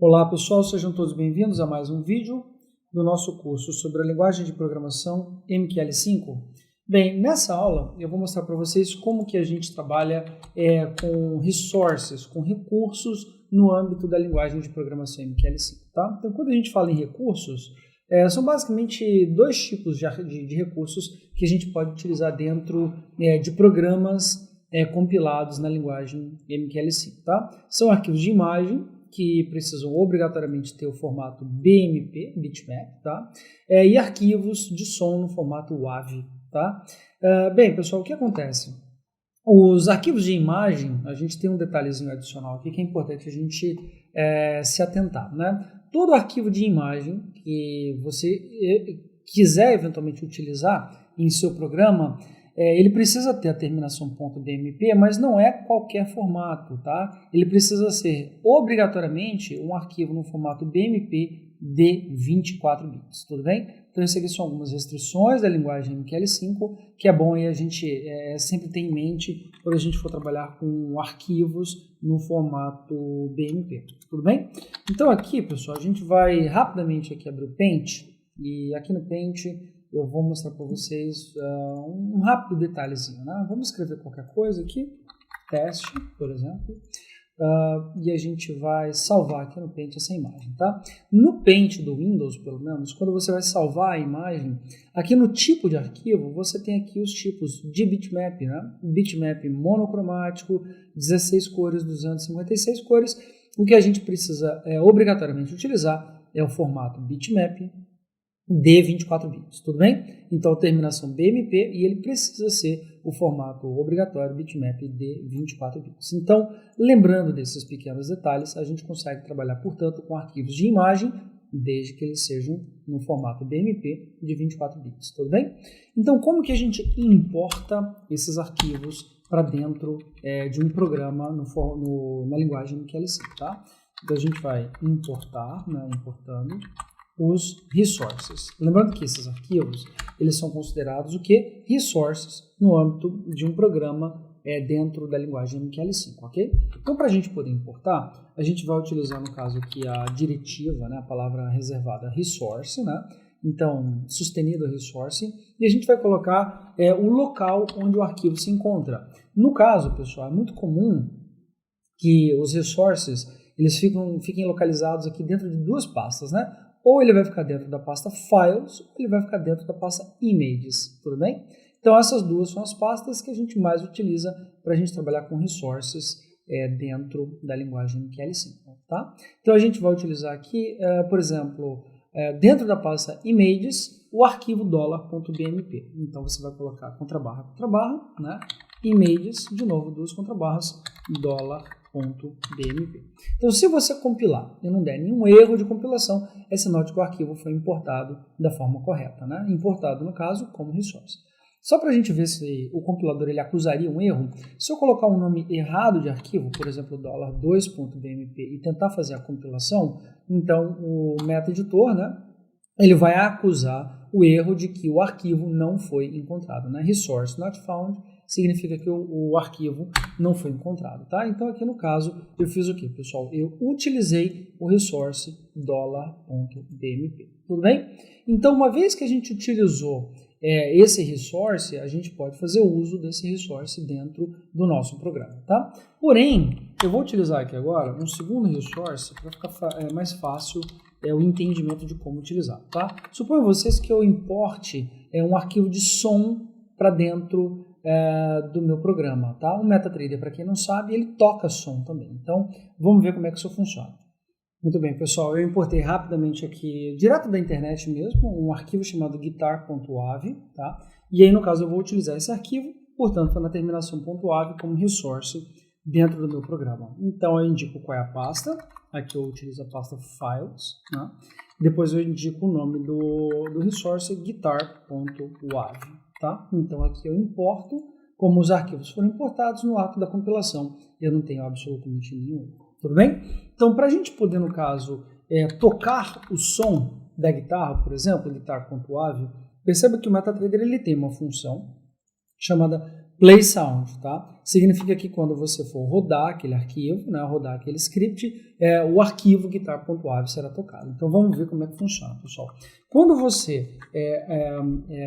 Olá pessoal, sejam todos bem-vindos a mais um vídeo do nosso curso sobre a linguagem de programação MQL5. Bem, nessa aula eu vou mostrar para vocês como que a gente trabalha com resources, com recursos no âmbito da linguagem de programação MQL5. Tá? Então, quando a gente fala em recursos, são basicamente dois tipos de recursos que a gente pode utilizar dentro de programas compilados na linguagem MQL5. Tá? São arquivos de imagem que precisam obrigatoriamente ter o formato BMP, bitmap, tá? E arquivos de som no formato WAV. Tá? Bem, pessoal, o que acontece? Os arquivos de imagem, a gente tem um detalhezinho adicional aqui que é importante a gente se atentar. Né? Todo arquivo de imagem que você quiser eventualmente utilizar em seu programa, ele precisa ter a terminação .bmp, mas não é qualquer formato, tá? Ele precisa ser obrigatoriamente um arquivo no formato BMP de 24 bits, tudo bem? Então, essas aqui são algumas restrições da linguagem MQL5, que é bom aí a gente sempre ter em mente quando a gente for trabalhar com arquivos no formato BMP, tudo bem? Então, aqui, pessoal, a gente vai rapidamente aqui abrir o Paint, e aqui no Paint eu vou mostrar para vocês um rápido detalhezinho, né? Vamos escrever qualquer coisa aqui, teste, por exemplo, e a gente vai salvar aqui no Paint essa imagem, tá? No Paint do Windows, pelo menos, quando você vai salvar a imagem, aqui no tipo de arquivo, você tem aqui os tipos de bitmap, né? Bitmap monocromático, 16 cores, 256 cores. O que a gente precisa obrigatoriamente utilizar é o formato bitmap de 24 bits, tudo bem? Então, terminação BMP e ele precisa ser o formato obrigatório bitmap de 24 bits. Então, lembrando desses pequenos detalhes, a gente consegue trabalhar, portanto, com arquivos de imagem, desde que eles sejam no formato BMP de 24 bits, tudo bem? Então, como que a gente importa esses arquivos para dentro de um programa na linguagem MQL5, tá? Então, a gente vai importar, né, importando os resources. Lembrando que esses arquivos, eles são considerados o que? Resources no âmbito de um programa dentro da linguagem MQL5, ok? Então, para a gente poder importar, a gente vai utilizar, no caso aqui, a diretiva, né, a palavra reservada resource, né? Então, sustenido resource, e a gente vai colocar o local onde o arquivo se encontra. No caso, pessoal, é muito comum que os resources, eles fiquem localizados aqui dentro de duas pastas, né? Ou ele vai ficar dentro da pasta Files, ou ele vai ficar dentro da pasta Images, tudo bem? Então, essas duas são as pastas que a gente mais utiliza para a gente trabalhar com resources dentro da linguagem MQL5, tá? Então, a gente vai utilizar aqui, por exemplo, dentro da pasta Images, o arquivo $.bmp. Então, você vai colocar contrabarra, né? Images, de novo, duas contrabarras, $.bmp. Então, se você compilar e não der nenhum erro de compilação, é sinal de que o arquivo foi importado da forma correta, né? Importado, no caso, como resource. Só para a gente ver se o compilador ele acusaria um erro, se eu colocar um nome errado de arquivo, por exemplo, $2.bmp, e tentar fazer a compilação, então o meta-editor, né, ele vai acusar o erro de que o arquivo não foi encontrado, né? Resource not found significa que o arquivo não foi encontrado, tá? Então, aqui no caso, eu fiz o quê, pessoal? Eu utilizei o resource $.bmp, tudo bem? Então, uma vez que a gente utilizou esse resource, a gente pode fazer uso desse resource dentro do nosso programa, tá? Porém, eu vou utilizar aqui agora um segundo resource para ficar mais fácil o entendimento de como utilizar, tá? Suponho vocês que eu importe um arquivo de som para dentro do meu programa, tá? O MetaTrader, para quem não sabe, ele toca som também. Então, vamos ver como é que isso funciona. Muito bem, pessoal, eu importei rapidamente aqui, direto da internet mesmo, um arquivo chamado guitar.wav, tá? E aí, no caso, eu vou utilizar esse arquivo, portanto, na terminação .wav como resource dentro do meu programa. Então, eu indico qual é a pasta. Aqui eu utilizo a pasta Files, né? Depois eu indico o nome do resource, guitar.wav, tá? Então, aqui eu importo, como os arquivos foram importados no ato da compilação, eu não tenho absolutamente nenhum. Tudo bem? Então, para a gente poder, no caso, tocar o som da guitarra, por exemplo, guitar.wav, perceba que o MetaTrader ele tem uma função chamada play sound, tá? Significa que quando você for rodar aquele arquivo, né, rodar aquele script, o arquivo guitar.wav será tocado. Então vamos ver como é que funciona, pessoal. Quando você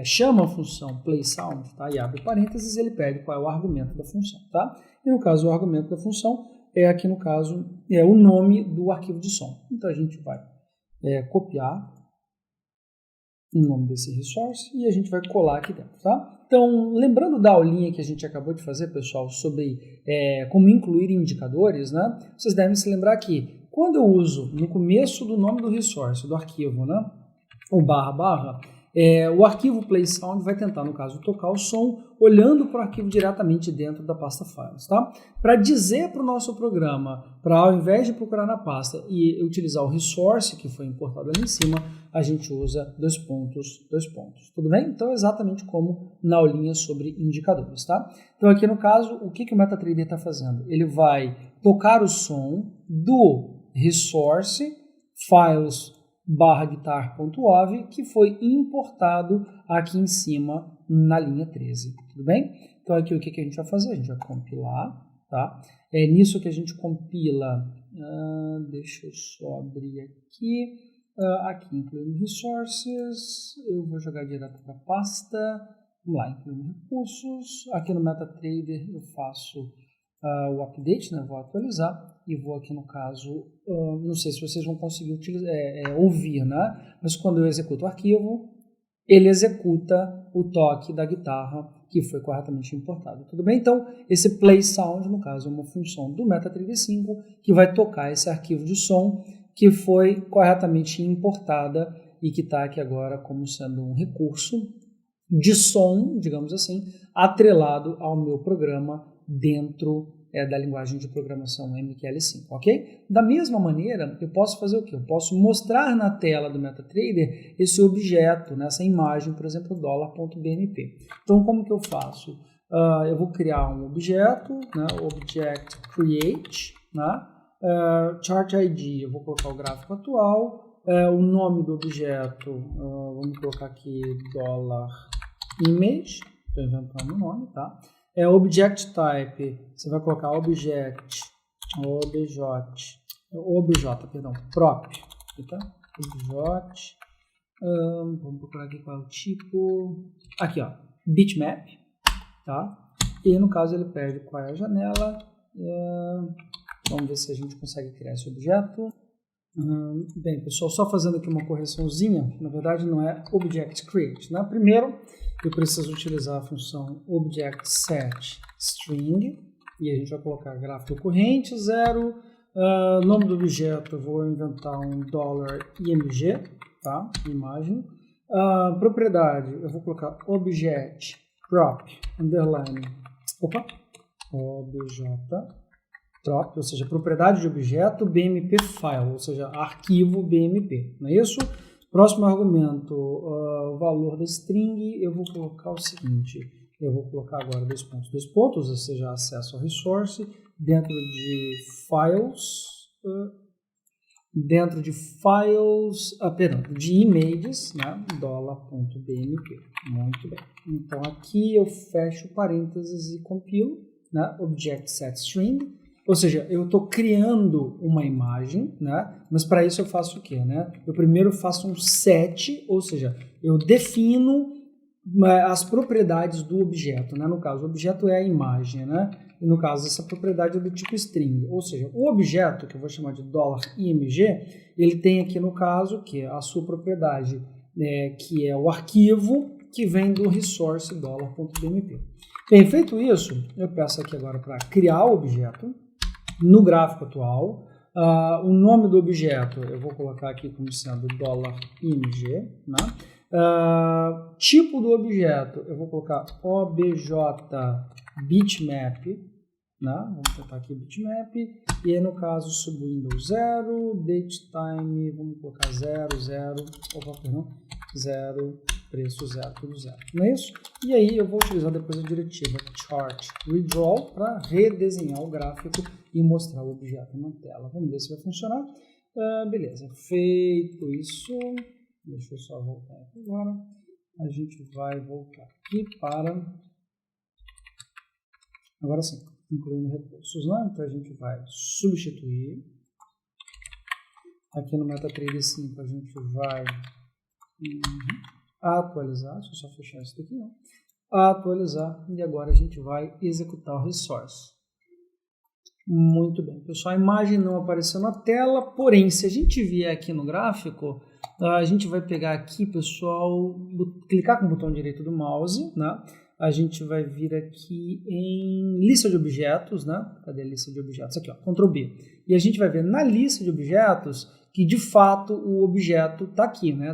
chama a função play sound, tá, e abre parênteses, ele pede qual é o argumento da função, tá? E no caso o argumento da função aqui no caso o nome do arquivo de som. Então a gente vai copiar o nome desse resource e a gente vai colar aqui dentro, tá? Então, lembrando da aulinha que a gente acabou de fazer, pessoal, sobre como incluir indicadores, né? Vocês devem se lembrar que quando eu uso no começo do nome do resource, do arquivo, né? O // o arquivo play sound vai tentar, no caso, tocar o som olhando para o arquivo diretamente dentro da pasta files, tá? Para dizer para o nosso programa, para ao invés de procurar na pasta e utilizar o resource que foi importado ali em cima, a gente usa dois pontos, tudo bem? Então é exatamente como na aulinha sobre indicadores, tá? Então aqui no caso, o que o MetaTrader está fazendo? Ele vai tocar o som do resource files /guitar.wav que foi importado aqui em cima na linha 13, tudo bem? Então aqui o que a gente vai fazer? A gente vai compilar, tá? É nisso que a gente compila, deixa eu só abrir aqui, aqui incluindo resources, eu vou jogar direto para a pasta, vamos lá, incluindo recursos, aqui no MetaTrader eu faço o update, né? Vou atualizar e vou aqui no caso, não sei se vocês vão conseguir ouvir, né? Mas quando eu executo o arquivo, ele executa o toque da guitarra que foi corretamente importado, tudo bem? Então, esse play sound, no caso, é uma função do MetaTrader 5 que vai tocar esse arquivo de som que foi corretamente importada e que está aqui agora como sendo um recurso de som, digamos assim, atrelado ao meu programa dentro da linguagem de programação MQL5, ok? Da mesma maneira, eu posso fazer o quê? Eu posso mostrar na tela do MetaTrader esse objeto, né, essa imagem, por exemplo, $.bmp. Então, como que eu faço? Eu vou criar um objeto, né, object create, né, chart ID, eu vou colocar o gráfico atual, o nome do objeto, vamos colocar aqui $image, estou inventando o nome, tá? Object type, você vai colocar prop, tá? Obj, vamos procurar aqui qual é o tipo, aqui ó, bitmap, tá? E no caso ele pede qual é a janela, vamos ver se a gente consegue criar esse objeto. Bem, pessoal, só fazendo aqui uma correçãozinha, na verdade não é object create, né? Primeiro, eu preciso utilizar a função object_set_string e a gente vai colocar gráfico corrente 0, nome do objeto eu vou inventar um $img, tá? Imagem. Propriedade eu vou colocar object prop underline, obj prop, ou seja, propriedade de objeto BMP file, ou seja, arquivo BMP, não é isso? Próximo argumento, o valor da string, eu vou colocar o seguinte, eu vou colocar agora dois pontos, ou seja, acesso ao resource, dentro de images, né, $.bmp, muito bem. Então aqui eu fecho parênteses e compilo, né, object set string, ou seja, eu estou criando uma imagem, né? Mas para isso eu faço o quê? Né? Eu primeiro faço um set, ou seja, eu defino as propriedades do objeto. Né? No caso, o objeto é a imagem, né? E no caso, essa propriedade é do tipo string. Ou seja, o objeto, que eu vou chamar de $img, ele tem aqui no caso que é a sua propriedade, que é o arquivo que vem do resource $.bmp. Bem, feito isso, eu peço aqui agora para criar o objeto. No gráfico atual, o nome do objeto eu vou colocar aqui como sendo $img, né? Tipo do objeto eu vou colocar obj_bitmap, né? Vamos tentar aqui bitmap, e aí no caso subwindow 0, datetime, vamos colocar 0, preço 0, tudo 0, não é isso? E aí eu vou utilizar depois a diretiva chart redraw para redesenhar o gráfico e mostrar o objeto na tela. Vamos ver se vai funcionar. Beleza, feito isso, deixa eu só voltar aqui agora. A gente vai voltar aqui para Agora sim, incluindo recursos, né? Então a gente vai substituir. Aqui no MetaTrader 5 a gente vai atualizar, deixa eu só fechar isso daqui, não. Atualizar, e agora a gente vai executar o resource. Muito bem, pessoal, a imagem não apareceu na tela, porém, se a gente vier aqui no gráfico, a gente vai pegar aqui, pessoal, clicar com o botão direito do mouse, né? A gente vai vir aqui em lista de objetos, né? Cadê a lista de objetos? Aqui, ó, Ctrl B. E a gente vai ver na lista de objetos que, de fato, o objeto está aqui, né?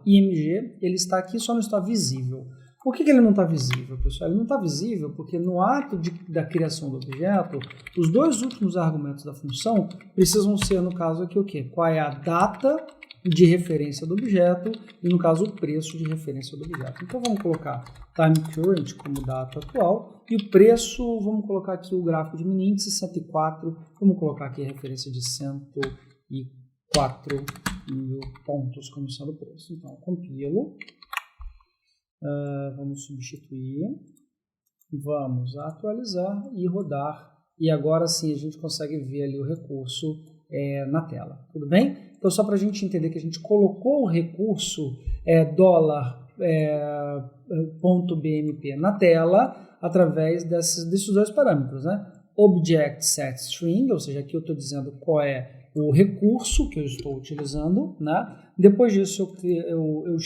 $IMG, ele está aqui, só não está visível. Por que ele não está visível, pessoal? Ele não está visível porque no ato da criação do objeto, os dois últimos argumentos da função precisam ser, no caso aqui, o quê? Qual é a data de referência do objeto e, no caso, o preço de referência do objeto. Então, vamos colocar time current como data atual e o preço, vamos colocar aqui o gráfico de mini índice 104, vamos colocar aqui a referência de 104 mil pontos como sendo o preço. Então, compilo. Vamos substituir, vamos atualizar e rodar, e agora sim a gente consegue ver ali o recurso na tela, tudo bem? Então só para a gente entender que a gente colocou o recurso $.bmp na tela através desses dois parâmetros, né? Object set string, ou seja, aqui eu estou dizendo qual é o recurso que eu estou utilizando, né? Depois disso eu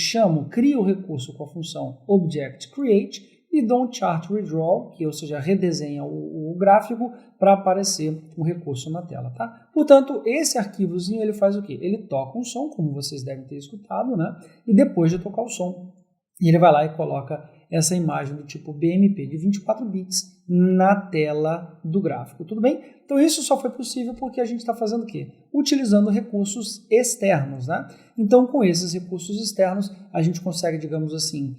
crio o recurso com a função object create e dou um chart redraw, que ou seja, redesenha o gráfico para aparecer o recurso na tela, tá? Portanto, esse arquivozinho ele faz o quê? Ele toca um som, como vocês devem ter escutado, né? E depois de tocar o som, ele vai lá e coloca essa imagem do tipo BMP de 24 bits na tela do gráfico, tudo bem? Então isso só foi possível porque a gente está fazendo o quê? Utilizando recursos externos, né? Então com esses recursos externos a gente consegue, digamos assim,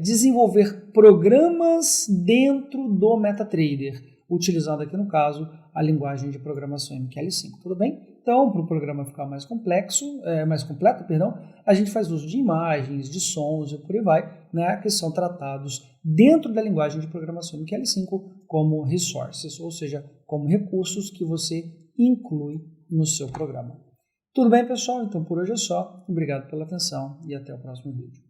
desenvolver programas dentro do MetaTrader, utilizando aqui no caso a linguagem de programação MQL5, tudo bem? Então, para o programa ficar mais completo, a gente faz uso de imagens, de sons e por aí vai, né, que são tratados dentro da linguagem de programação MQL5 como resources, ou seja, como recursos que você inclui no seu programa. Tudo bem, pessoal? Então, por hoje é só. Obrigado pela atenção e até o próximo vídeo.